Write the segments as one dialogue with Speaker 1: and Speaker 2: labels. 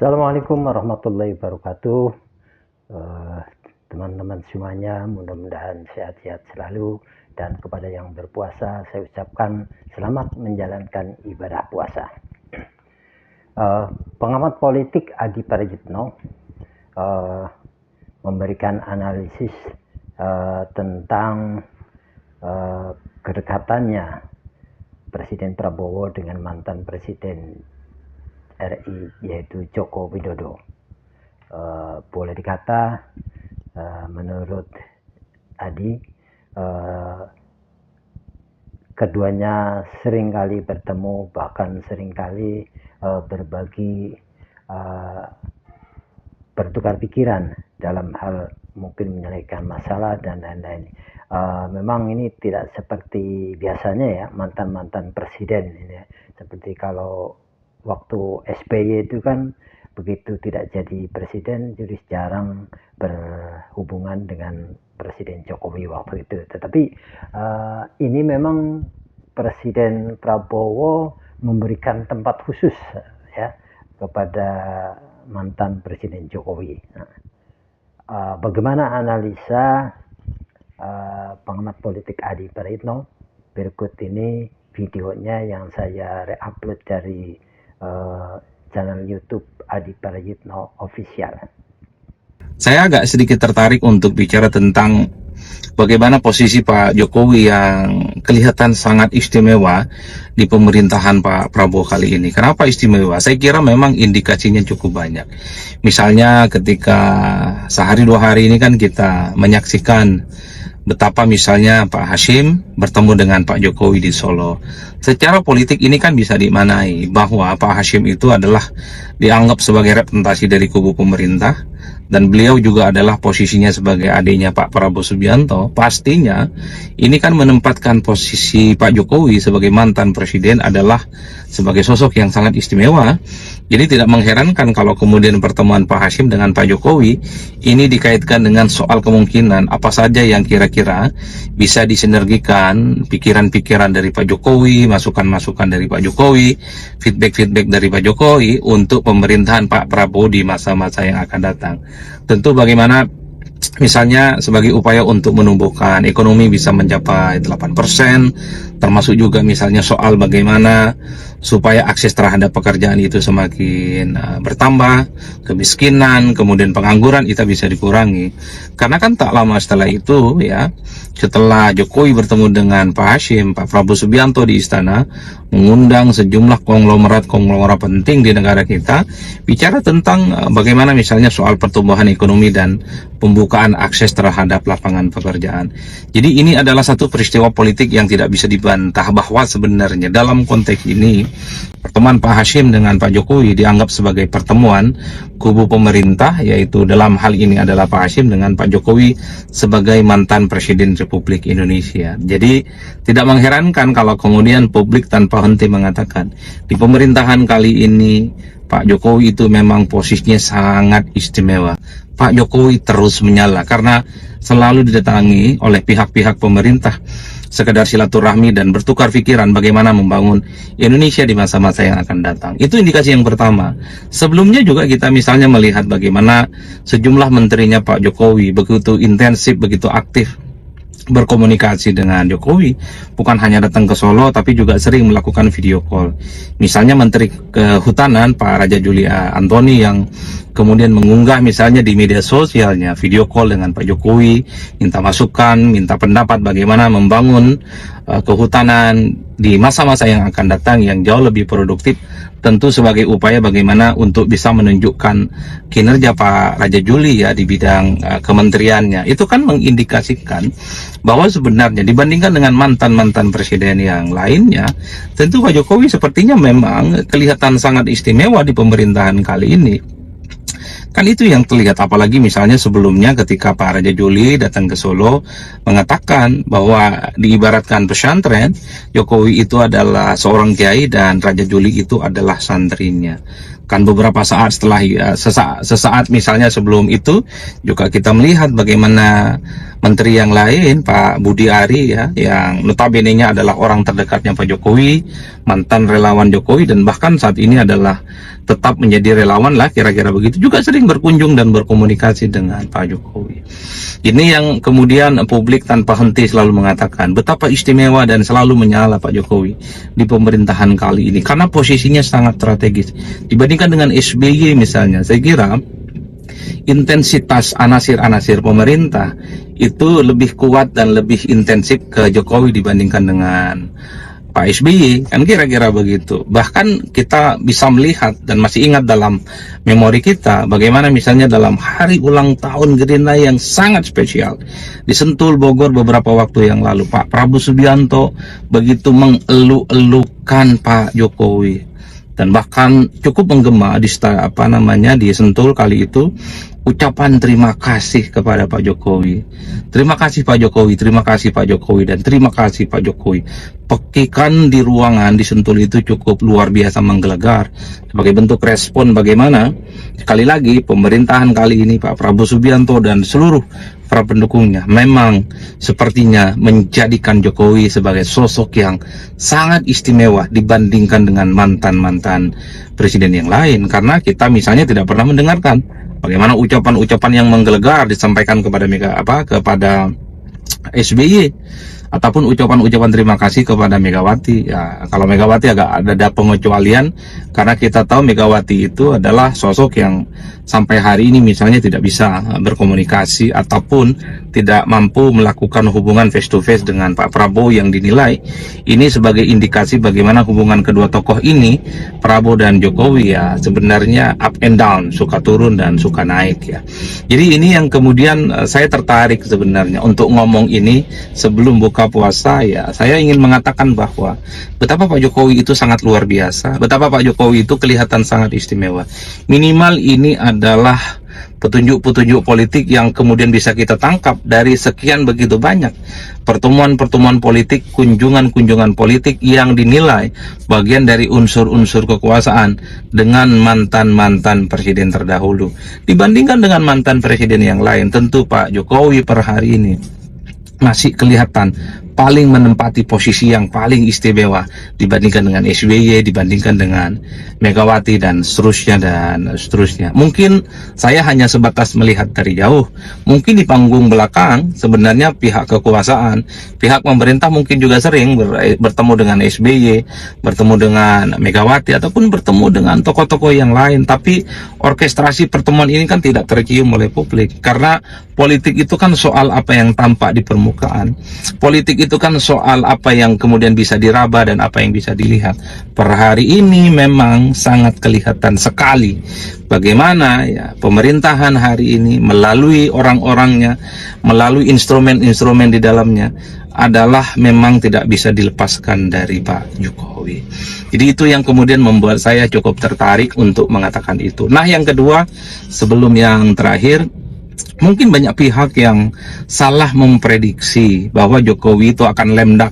Speaker 1: Assalamualaikum warahmatullahi wabarakatuh. Teman-teman semuanya, mudah-mudahan sehat-sehat selalu, dan kepada yang berpuasa saya ucapkan selamat menjalankan ibadah puasa. Pengamat politik Adi Prayitno memberikan analisis tentang kedekatannya Presiden Prabowo dengan mantan Presiden RI yaitu Joko Widodo. Boleh dikata menurut Adi keduanya seringkali bertemu, bahkan seringkali berbagi bertukar pikiran dalam hal mungkin menyelesaikan masalah dan lain-lain. Memang ini tidak seperti biasanya ya, mantan-mantan presiden ini ya. Seperti kalau waktu SBY itu kan begitu tidak jadi presiden, jadi jarang berhubungan dengan Presiden Jokowi waktu itu. Tetapi ini memang Presiden Prabowo memberikan tempat khusus ya kepada mantan Presiden Jokowi. Bagaimana analisa pengamat politik Adi Prayitno? Berikut ini videonya yang saya re-upload dari channel YouTube Adi Prayitno Official.
Speaker 2: Saya agak sedikit tertarik untuk bicara tentang bagaimana posisi Pak Jokowi yang kelihatan sangat istimewa di pemerintahan Pak Prabowo kali ini. Kenapa istimewa? Saya kira memang indikasinya cukup banyak. Misalnya ketika sehari dua hari ini kan kita menyaksikan betapa misalnya Pak Hashim bertemu dengan Pak Jokowi di Solo. Secara politik ini kan bisa dimaknai bahwa Pak Hashim itu adalah dianggap sebagai representasi dari kubu pemerintah, dan beliau juga adalah posisinya sebagai adiknya Pak Prabowo Subianto. Pastinya ini kan menempatkan posisi Pak Jokowi sebagai mantan presiden adalah sebagai sosok yang sangat istimewa. Jadi tidak mengherankan kalau kemudian pertemuan Pak Hashim dengan Pak Jokowi ini dikaitkan dengan soal kemungkinan apa saja yang kira-kira bisa disinergikan, pikiran-pikiran dari Pak Jokowi, masukan-masukan dari Pak Jokowi, feedback-feedback dari Pak Jokowi untuk pemerintahan Pak Prabowo di masa-masa yang akan datang. Tentu bagaimana misalnya sebagai upaya untuk menumbuhkan ekonomi bisa mencapai 8%, termasuk juga misalnya soal bagaimana supaya akses terhadap pekerjaan itu semakin bertambah, kemiskinan, kemudian pengangguran itu bisa dikurangi. Karena kan tak lama setelah itu ya, setelah Jokowi bertemu dengan Pak Hashim, Pak Prabowo Subianto di istana mengundang sejumlah konglomerat penting di negara kita bicara tentang bagaimana misalnya soal pertumbuhan ekonomi dan pembukaan akses terhadap lapangan pekerjaan. Jadi ini adalah satu peristiwa politik yang tidak bisa dibantah bahwa sebenarnya dalam konteks ini pertemuan Pak Hashim dengan Pak Jokowi dianggap sebagai pertemuan kubu pemerintah, yaitu dalam hal ini adalah Pak Hashim dengan Pak Jokowi sebagai mantan Presiden Republik Indonesia. Jadi tidak mengherankan kalau kemudian publik tanpa henti mengatakan di pemerintahan kali ini Pak Jokowi itu memang posisinya sangat istimewa. Pak Jokowi terus menyala karena selalu didatangi oleh pihak-pihak pemerintah sekedar silaturahmi dan bertukar pikiran bagaimana membangun Indonesia di masa-masa yang akan datang. Itu indikasi yang pertama. Sebelumnya juga kita misalnya melihat bagaimana sejumlah menterinya Pak Jokowi begitu intensif, begitu aktif berkomunikasi dengan Jokowi, bukan hanya datang ke Solo tapi juga sering melakukan video call. Misalnya Menteri Kehutanan Pak Raja Juli Antoni yang kemudian mengunggah misalnya di media sosialnya video call dengan Pak Jokowi, minta masukan, minta pendapat bagaimana membangun kehutanan di masa-masa yang akan datang yang jauh lebih produktif, tentu sebagai upaya bagaimana untuk bisa menunjukkan kinerja Pak Raja Juli ya di bidang kementeriannya. Itu kan mengindikasikan bahwa sebenarnya dibandingkan dengan mantan-mantan presiden yang lainnya, tentu Pak Jokowi sepertinya memang kelihatan sangat istimewa di pemerintahan kali ini. Kan itu yang terlihat, apalagi misalnya sebelumnya ketika Pak Raja Juli datang ke Solo mengatakan bahwa diibaratkan pesantren, Jokowi itu adalah seorang kiai dan Raja Juli itu adalah santrinya. Kan beberapa saat setelah sesaat misalnya sebelum itu juga kita melihat bagaimana menteri yang lain, Pak Budi Ari ya, yang notabene-nya adalah orang terdekatnya Pak Jokowi, mantan relawan Jokowi, dan bahkan saat ini adalah tetap menjadi relawan lah, kira-kira begitu, juga sering berkunjung dan berkomunikasi dengan Pak Jokowi. Ini yang kemudian publik tanpa henti selalu mengatakan betapa istimewa dan selalu menyala Pak Jokowi di pemerintahan kali ini, karena posisinya sangat strategis dibandingkan dengan SBY misalnya. Saya kira intensitas anasir-anasir pemerintah itu lebih kuat dan lebih intensif ke Jokowi dibandingkan dengan Pak SBY, kan kira-kira begitu. Bahkan kita bisa melihat dan masih ingat dalam memori kita bagaimana misalnya dalam hari ulang tahun Gerindra yang sangat spesial di Sentul, Bogor beberapa waktu yang lalu, Pak Prabowo Subianto begitu mengeluk-elukan Pak Jokowi dan bahkan cukup menggema di di Sentul kali itu ucapan terima kasih kepada Pak Jokowi. Terima kasih Pak Jokowi, terima kasih Pak Jokowi, dan terima kasih Pak Jokowi. Pekikan di ruangan di Sentul itu cukup luar biasa menggelegar sebagai bentuk respon bagaimana sekali lagi pemerintahan kali ini Pak Prabowo Subianto dan seluruh para pendukungnya memang sepertinya menjadikan Jokowi sebagai sosok yang sangat istimewa dibandingkan dengan mantan-mantan presiden yang lain, karena kita misalnya tidak pernah mendengarkan bagaimana ucapan-ucapan yang menggelegar disampaikan kepada kepada SBY ataupun ucapan-ucapan terima kasih kepada Megawati. Ya, kalau Megawati agak ada pengecualian karena kita tahu Megawati itu adalah sosok yang sampai hari ini misalnya tidak bisa berkomunikasi ataupun tidak mampu melakukan hubungan face to face dengan Pak Prabowo, yang dinilai ini sebagai indikasi bagaimana hubungan kedua tokoh ini, Prabowo dan Jokowi, ya sebenarnya up and down, suka turun dan suka naik ya. Jadi ini yang kemudian saya tertarik sebenarnya untuk ngomong ini sebelum buka puasa ya. Saya ingin mengatakan bahwa betapa Pak Jokowi itu sangat luar biasa, betapa Pak Jokowi itu kelihatan sangat istimewa. Minimal ini adalah petunjuk-petunjuk politik yang kemudian bisa kita tangkap dari sekian begitu banyak pertemuan-pertemuan politik, kunjungan-kunjungan politik yang dinilai bagian dari unsur-unsur kekuasaan dengan mantan-mantan presiden terdahulu. Dibandingkan dengan mantan presiden yang lain, tentu Pak Jokowi per hari ini masih kelihatan paling menempati posisi yang paling istimewa dibandingkan dengan SBY, dibandingkan dengan Megawati dan seterusnya. Mungkin saya hanya sebatas melihat dari jauh. Mungkin di panggung belakang sebenarnya pihak kekuasaan, pihak pemerintah mungkin juga sering bertemu dengan SBY, bertemu dengan Megawati ataupun bertemu dengan tokoh-tokoh yang lain. Tapi orkestrasi pertemuan ini kan tidak tercium oleh publik, karena politik itu kan soal apa yang tampak di permukaan. Politik itu kan soal apa yang kemudian bisa diraba dan apa yang bisa dilihat. Per hari ini memang sangat kelihatan sekali bagaimana ya pemerintahan hari ini melalui orang-orangnya, melalui instrumen-instrumen di dalamnya adalah memang tidak bisa dilepaskan dari Pak Jokowi. Jadi itu yang kemudian membuat saya cukup tertarik untuk mengatakan itu. Nah, yang kedua, sebelum yang terakhir, mungkin banyak pihak yang salah memprediksi bahwa Jokowi itu akan lemdak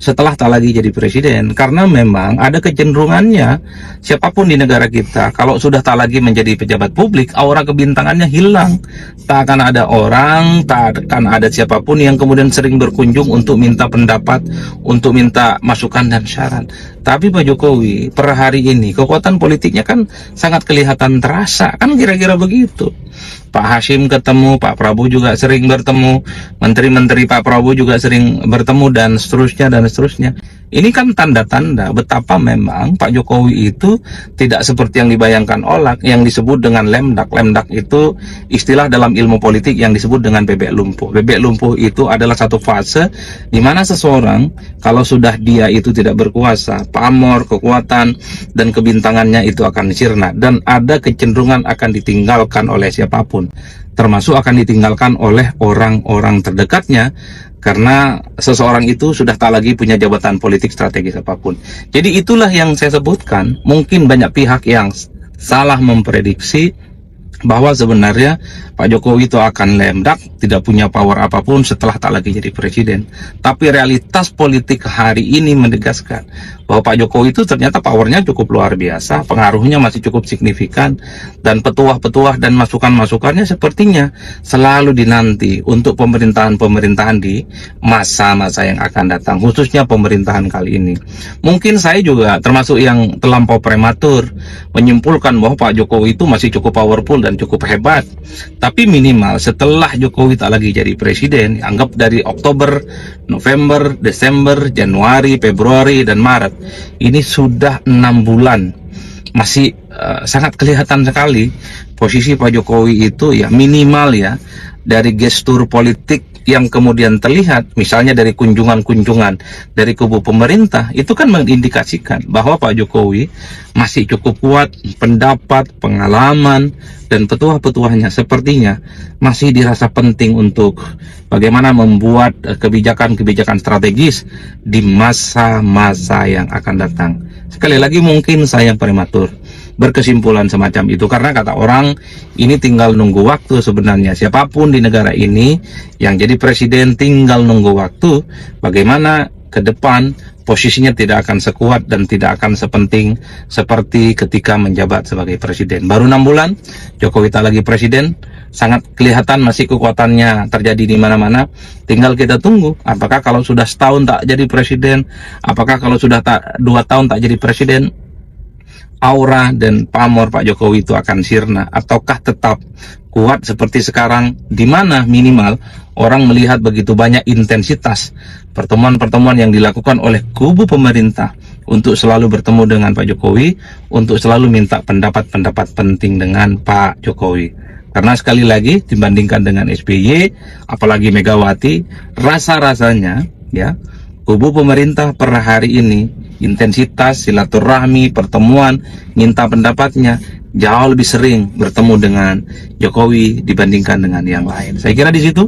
Speaker 2: setelah tak lagi jadi presiden, karena memang ada kecenderungannya siapapun di negara kita kalau sudah tak lagi menjadi pejabat publik, aura kebintangannya hilang. Tak akan ada orang, tak akan ada siapapun yang kemudian sering berkunjung untuk minta pendapat, untuk minta masukan dan saran. Tapi Pak Jokowi per hari ini kekuatan politiknya kan sangat kelihatan terasa, kan kira-kira begitu. Pak Hashim ketemu, Pak Prabowo juga sering bertemu, menteri-menteri Pak Prabowo juga sering bertemu, dan seterusnya. Ini kan tanda-tanda betapa memang Pak Jokowi itu tidak seperti yang dibayangkan orang yang disebut dengan lemdak. Lemdak itu istilah dalam ilmu politik yang disebut dengan bebek lumpuh. Bebek lumpuh itu adalah satu fase di mana seseorang kalau sudah dia itu tidak berkuasa, pamor, kekuatan, dan kebintangannya itu akan sirna, dan ada kecenderungan akan ditinggalkan oleh siapapun, termasuk akan ditinggalkan oleh orang-orang terdekatnya, karena seseorang itu sudah tak lagi punya jabatan politik strategis apapun. Jadi itulah yang saya sebutkan, mungkin banyak pihak yang salah memprediksi bahwa sebenarnya Pak Jokowi itu akan lemdak, tidak punya power apapun setelah tak lagi jadi presiden. Tapi realitas politik hari ini menegaskan bahwa Pak Jokowi itu ternyata powernya cukup luar biasa, pengaruhnya masih cukup signifikan, dan petuah-petuah dan masukan-masukannya sepertinya selalu dinanti untuk pemerintahan-pemerintahan di masa-masa yang akan datang, khususnya pemerintahan kali ini. Mungkin saya juga termasuk yang terlampau prematur menyimpulkan bahwa Pak Jokowi itu masih cukup powerful dan cukup hebat. Tapi minimal setelah Jokowi tak lagi jadi presiden, anggap dari Oktober, November, Desember, Januari, Februari, dan Maret, ini sudah 6 bulan, masih sangat kelihatan sekali posisi Pak Jokowi itu ya minimal ya, dari gestur politik yang kemudian terlihat, misalnya dari kunjungan-kunjungan dari kubu pemerintah, itu kan mengindikasikan bahwa Pak Jokowi masih cukup kuat, pendapat, pengalaman, dan petuah-petuahnya sepertinya masih dirasa penting untuk bagaimana membuat kebijakan-kebijakan strategis di masa-masa yang akan datang. Sekali lagi mungkin saya prematur berkesimpulan semacam itu, karena kata orang ini tinggal nunggu waktu. Sebenarnya siapapun di negara ini yang jadi presiden tinggal nunggu waktu, bagaimana ke depan posisinya tidak akan sekuat dan tidak akan sepenting seperti ketika menjabat sebagai presiden. Baru 6 bulan Jokowi tak lagi presiden, sangat kelihatan masih kekuatannya terjadi di mana-mana. Tinggal kita tunggu apakah kalau sudah setahun tak jadi presiden, apakah kalau sudah 2 tahun tak jadi presiden, aura dan pamor Pak Jokowi itu akan sirna, ataukah tetap kuat seperti sekarang, di mana minimal orang melihat begitu banyak intensitas pertemuan-pertemuan yang dilakukan oleh kubu pemerintah untuk selalu bertemu dengan Pak Jokowi, untuk selalu minta pendapat-pendapat penting dengan Pak Jokowi. Karena sekali lagi dibandingkan dengan SBY, apalagi Megawati, rasa-rasanya ya kubu pemerintah per hari ini intensitas silaturahmi, pertemuan, minta pendapatnya jauh lebih sering bertemu dengan Jokowi dibandingkan dengan yang lain. Saya kira di situ